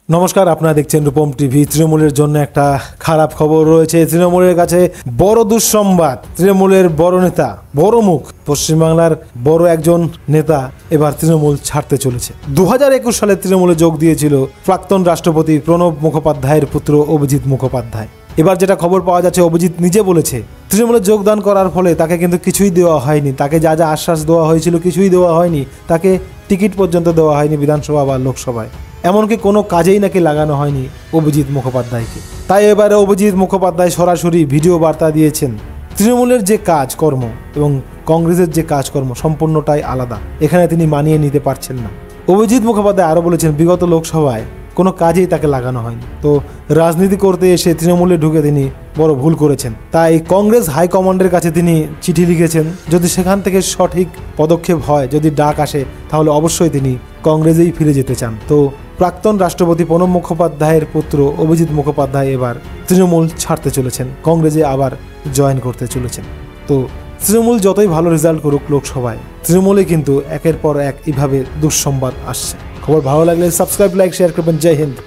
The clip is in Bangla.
নমস্কার, আপনারা দেখছেন রূপম টিভি। তৃণমূলের জন্য একটা খারাপ খবর রয়েছে। তৃণমূলের কাছে বড় দুঃসংবাদ। তৃণমূলের বড় নেতা, বড় মুখ, পশ্চিমবাংলার বড় একজন নেতা এবার তৃণমূল ছাড়তে চলেছে। 2021 সালে তৃণমূলে যোগ দিয়েছিল প্রাক্তন রাষ্ট্রপতি প্রণব মুখোপাধ্যায়ের পুত্র অভিজিৎ মুখোপাধ্যায়। এবার যেটা খবর পাওয়া যাচ্ছে, অভিজিৎ নিজে বলেছে তৃণমূলে যোগদান করার ফলে তাকে কিন্তু কিছুই দেওয়া হয়নি। তাকে যা যা আশ্বাস দেওয়া হয়েছিল কিছুই দেওয়া হয়নি। তাকে টিকিট পর্যন্ত দেওয়া হয়নি বিধানসভা বা লোকসভায়। এমনকি কোনো কাজেই নাকি লাগানো হয়নি অভিজিৎ মুখোপাধ্যায়কে। তাই এবারে অভিজিৎ মুখোপাধ্যায় সরাসরি ভিডিও বার্তা দিয়েছেন। তৃণমূলের যে কাজকর্ম এবং কংগ্রেসের যে কাজকর্ম সম্পূর্ণটাই আলাদা। এখানে তিনি মানিয়ে নিতে পারছেন না। অভিজিৎ মুখোপাধ্যায় আরও বলেছেন, বিগত লোকসভায় কোনো কাজেই তাকে লাগানো হয়নি। তো রাজনীতি করতে এসে তৃণমূলে ঢুকে তিনি বড় ভুল করেছেন। তাই কংগ্রেস হাইকমান্ডের কাছে তিনি চিঠি লিখেছেন। যদি সেখান থেকে সঠিক পদক্ষেপ হয়, যদি ডাক আসে, তাহলে অবশ্যই তিনি কংগ্রেসেই ফিরে যেতে চান। তো প্রাক্তন রাষ্ট্রপতি প্রণব মুখোপাধ্যায়ের পুত্র অভিজিৎ মুখোপাধ্যায় এবার তৃণমূল ছাড়তে চলেছেন, কংগ্রেসে আবার জয়েন করতে চলেছেন। তো তৃণমূল যতই ভালো রেজাল্ট করুক লোকসভায়, তৃণমূলে কিন্তু একের পর এক এইভাবে দুঃসংবাদ আসছে। খবর ভালো লাগলে সাবস্ক্রাইব, লাইক, শেয়ার করবেন। জয় হিন্দ।